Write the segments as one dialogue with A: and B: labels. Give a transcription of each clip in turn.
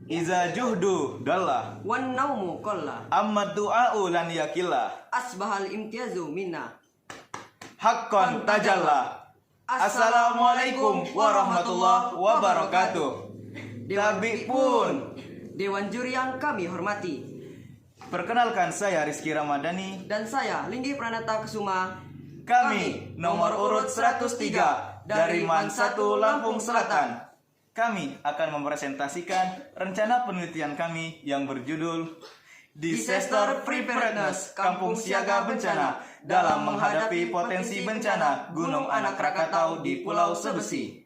A: Iza juhdu dalla
B: wan naumu qalla
A: amma du'a'u lan yakilla
B: asbahal imtiazu minna.
A: haqqan tajalla. Assalamualaikum warahmatullahi wabarakatuh. Tabi pun.
B: Dewan juri yang kami hormati,
A: Perkenalkan, saya Rizky Ramadhani.
B: dan saya Linggi Pranata Kusuma.
A: Kami nomor urut 103 dari MAN 1 Lampung Selatan. Kami akan mempresentasikan rencana penelitian kami yang berjudul Disaster Preparedness Kampung Siaga Bencana dalam menghadapi potensi bencana Gunung Anak Krakatau di Pulau Sebesi.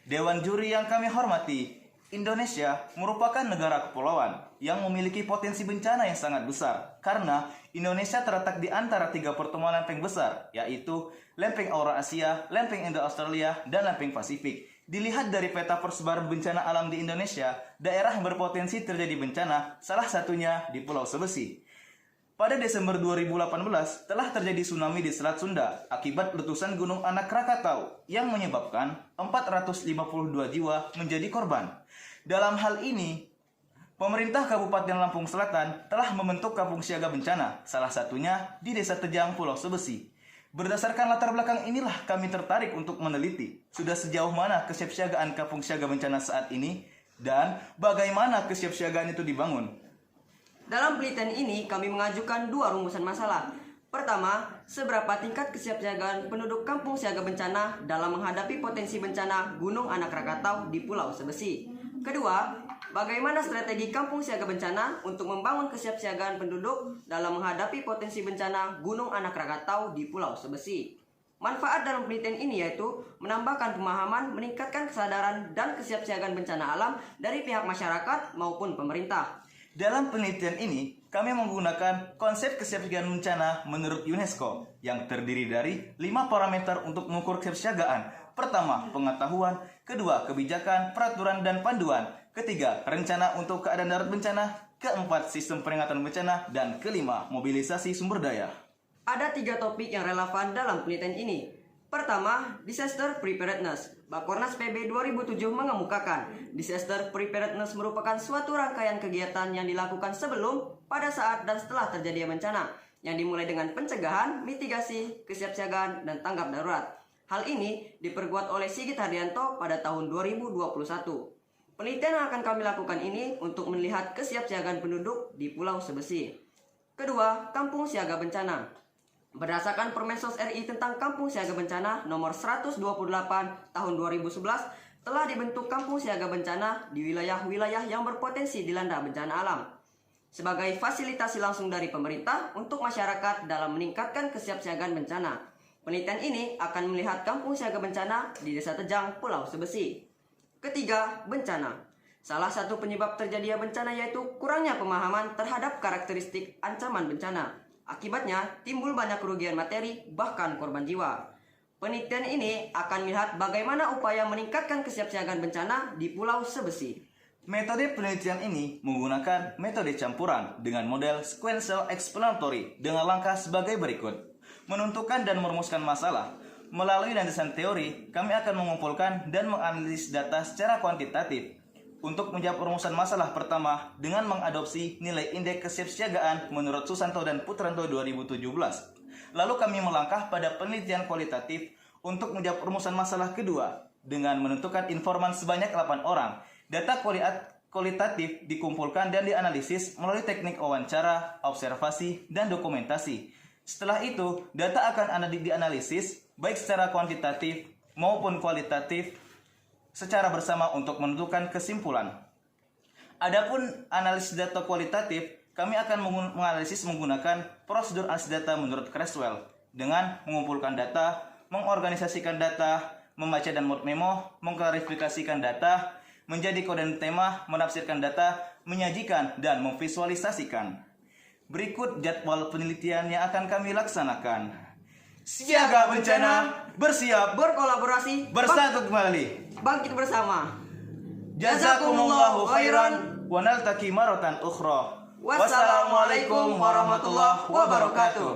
A: Dewan juri yang kami hormati, Indonesia merupakan negara kepulauan yang memiliki potensi bencana yang sangat besar karena Indonesia terletak di antara 3 pertemuan lempeng besar, yaitu lempeng Eurasia, lempeng Indo-Australia, dan lempeng Pasifik. Dilihat dari peta persebaran bencana alam di Indonesia, daerah yang berpotensi terjadi bencana salah satunya di Pulau Sebesi. Pada Desember 2018 telah terjadi tsunami di Selat Sunda akibat letusan Gunung Anak Krakatau yang menyebabkan 452 jiwa menjadi korban. Dalam hal ini, pemerintah Kabupaten Lampung Selatan telah membentuk Kampung Siaga Bencana, salah satunya di Desa Tejang, Pulau Sebesi. Berdasarkan latar belakang inilah kami tertarik untuk meneliti sudah sejauh mana kesiapsiagaan Kampung Siaga Bencana saat ini dan bagaimana kesiapsiagaan itu dibangun.
B: Dalam penelitian ini kami mengajukan 2 rumusan masalah. Pertama, seberapa tingkat kesiapsiagaan penduduk Kampung Siaga Bencana dalam menghadapi potensi bencana Gunung Anak Krakatau di Pulau Sebesi. Kedua, bagaimana strategi Kampung Siaga Bencana untuk membangun kesiapsiagaan penduduk dalam menghadapi potensi bencana Gunung Anak Krakatau di Pulau Sebesi. Manfaat dalam penelitian ini yaitu menambahkan pemahaman, meningkatkan kesadaran dan kesiapsiagaan bencana alam dari pihak masyarakat maupun pemerintah.
A: Dalam penelitian ini, kami menggunakan konsep kesiapsiagaan bencana menurut UNESCO yang terdiri dari 5 parameter untuk mengukur kesiapsiagaan. Pertama, pengetahuan. Kedua, kebijakan, peraturan, dan panduan. Ketiga, rencana untuk keadaan darurat bencana. Keempat, sistem peringatan bencana. Dan kelima, mobilisasi sumber daya.
B: Ada 3 topik yang relevan dalam penelitian ini. Pertama, Disaster Preparedness. Bakornas PB 2007 mengemukakan, Disaster Preparedness merupakan suatu rangkaian kegiatan yang dilakukan sebelum, pada saat, dan setelah terjadi bencana, yang dimulai dengan pencegahan, mitigasi, kesiapsiagaan, dan tanggap darurat. Hal ini diperkuat oleh Sigit Hardianto pada tahun 2021. Penelitian yang akan kami lakukan ini untuk melihat kesiapsiagaan penduduk di Pulau Sebesi. Kedua, Kampung Siaga Bencana. Berdasarkan Permensos RI tentang Kampung Siaga Bencana nomor 128 tahun 2011, telah dibentuk Kampung Siaga Bencana di wilayah-wilayah yang berpotensi dilanda bencana alam sebagai fasilitasi langsung dari pemerintah untuk masyarakat dalam meningkatkan kesiapsiagaan bencana. Penelitian ini akan melihat Kampung Siaga Bencana di Desa Tejang, Pulau Sebesi. Ketiga, bencana. Salah satu penyebab terjadinya bencana yaitu kurangnya pemahaman terhadap karakteristik ancaman bencana. Akibatnya, timbul banyak kerugian materi, bahkan korban jiwa. Penelitian ini akan melihat bagaimana upaya meningkatkan kesiapsiagaan bencana di Pulau Sebesi.
A: Metode penelitian ini menggunakan metode campuran dengan model sequential explanatory dengan langkah sebagai berikut. Menentukan dan merumuskan masalah. Melalui landasan teori, kami akan mengumpulkan dan menganalisis data secara kuantitatif. Untuk menjawab rumusan masalah pertama dengan mengadopsi nilai indeks kesiapsiagaan menurut Susanto dan Putranto 2017. Lalu kami melangkah pada penelitian kualitatif untuk menjawab rumusan masalah kedua dengan menentukan informan sebanyak 8 orang. Data kualitatif dikumpulkan dan dianalisis melalui teknik wawancara, observasi, dan dokumentasi. Setelah itu, data akan dianalisis baik secara kuantitatif maupun kualitatif secara bersama untuk menentukan kesimpulan. Adapun analisis data kualitatif, kami akan menganalisis menggunakan prosedur analisis data menurut Creswell dengan mengumpulkan data, mengorganisasikan data, membaca dan memo, mengklarifikasikan data, menjadi kode tema, menafsirkan data, menyajikan, dan memvisualisasikan. Berikut jadwal penelitian yang akan kami laksanakan. Siaga bencana, bersiap,
B: Berkolaborasi,
A: bersatu kembali,
B: bangkit bersama.
A: Jazakumullahu khairan wa naltaqi maratan ukhra. Wassalamualaikum warahmatullahi wabarakatuh.